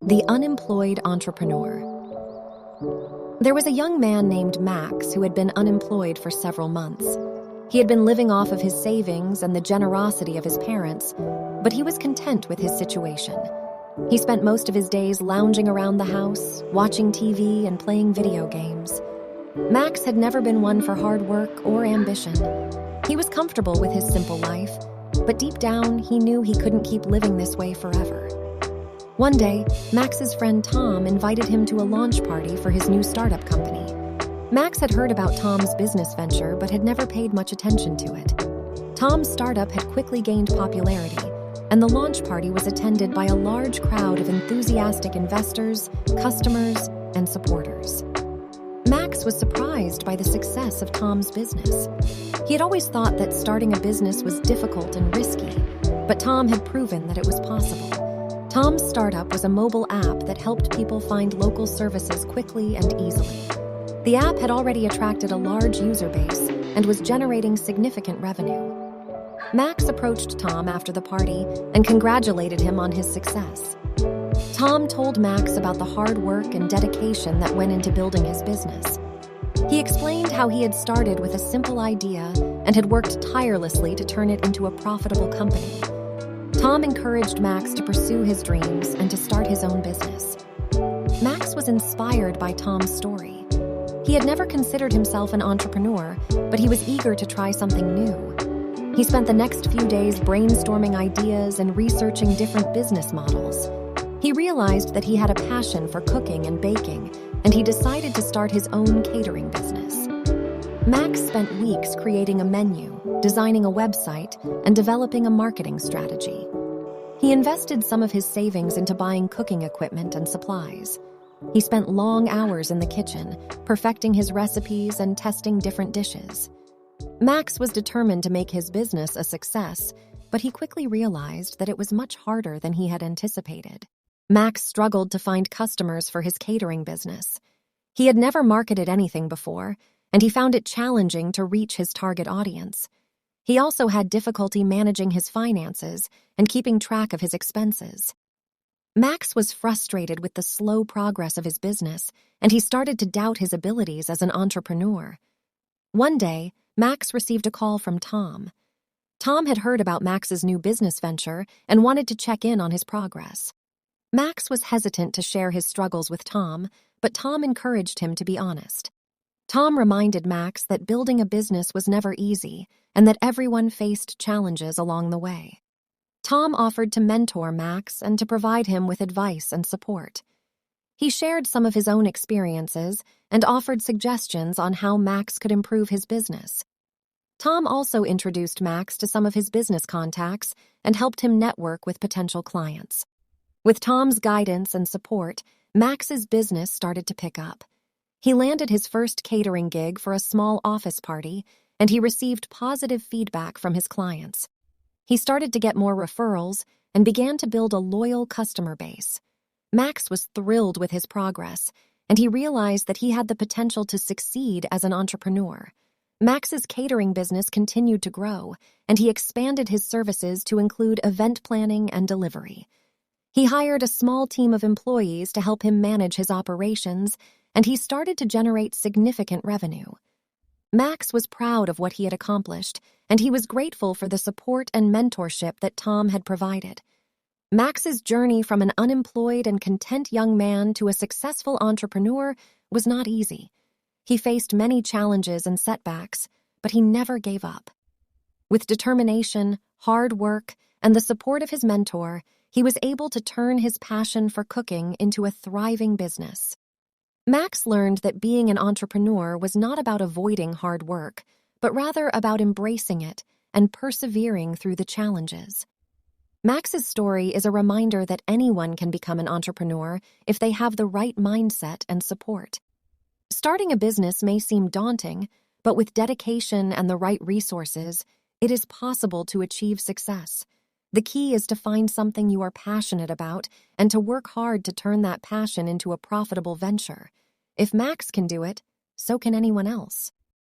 The Unemployed Entrepreneur. There was a young man named Max who had been unemployed for several months. He had been living off of his savings and the generosity of his parents, but he was content with his situation. He spent most of his days lounging around the house, watching TV and playing video games. Max had never been one for hard work or ambition. He was comfortable with his simple life, but deep down he knew he couldn't keep living this way forever. One day, Max's friend Tom invited him to a launch party for his new startup company. Max had heard about Tom's business venture but had never paid much attention to it. Tom's startup had quickly gained popularity, and the launch party was attended by a large crowd of enthusiastic investors, customers, and supporters. Max was surprised by the success of Tom's business. He had always thought that starting a business was difficult and risky, but Tom had proven that it was possible. Tom's startup was a mobile app that helped people find local services quickly and easily. The app had already attracted a large user base and was generating significant revenue. Max approached Tom after the party and congratulated him on his success. Tom told Max about the hard work and dedication that went into building his business. He explained how he had started with a simple idea and had worked tirelessly to turn it into a profitable company. Tom encouraged Max to pursue his dreams and to start his own business. Max was inspired by Tom's story. He had never considered himself an entrepreneur, but he was eager to try something new. He spent the next few days brainstorming ideas and researching different business models. He realized that he had a passion for cooking and baking, and he decided to start his own catering business. Max spent weeks creating a menu, designing a website, and developing a marketing strategy. He invested some of his savings into buying cooking equipment and supplies. He spent long hours in the kitchen, perfecting his recipes and testing different dishes. Max was determined to make his business a success, but he quickly realized that it was much harder than he had anticipated. Max struggled to find customers for his catering business. He had never marketed anything before, and he found it challenging to reach his target audience. He also had difficulty managing his finances and keeping track of his expenses. Max was frustrated with the slow progress of his business, and he started to doubt his abilities as an entrepreneur. One day, Max received a call from Tom. Tom had heard about Max's new business venture and wanted to check in on his progress. Max was hesitant to share his struggles with Tom, but Tom encouraged him to be honest. Tom reminded Max that building a business was never easy and that everyone faced challenges along the way. Tom offered to mentor Max and to provide him with advice and support. He shared some of his own experiences and offered suggestions on how Max could improve his business. Tom also introduced Max to some of his business contacts and helped him network with potential clients. With Tom's guidance and support, Max's business started to pick up. He landed his first catering gig for a small office party, and he received positive feedback from his clients. He started to get more referrals and began to build a loyal customer base. Max was thrilled with his progress, and he realized that he had the potential to succeed as an entrepreneur. Max's catering business continued to grow, and he expanded his services to include event planning and delivery. He hired a small team of employees to help him manage his operations, and he started to generate significant revenue. Max was proud of what he had accomplished, and he was grateful for the support and mentorship that Tom had provided. Max's journey from an unemployed and content young man to a successful entrepreneur was not easy. He faced many challenges and setbacks, but he never gave up. With determination, hard work, and the support of his mentor, he was able to turn his passion for cooking into a thriving business. Max learned that being an entrepreneur was not about avoiding hard work, but rather about embracing it and persevering through the challenges. Max's story is a reminder that anyone can become an entrepreneur if they have the right mindset and support. Starting a business may seem daunting, but with dedication and the right resources, it is possible to achieve success. The key is to find something you are passionate about and to work hard to turn that passion into a profitable venture. If Max can do it, so can anyone else.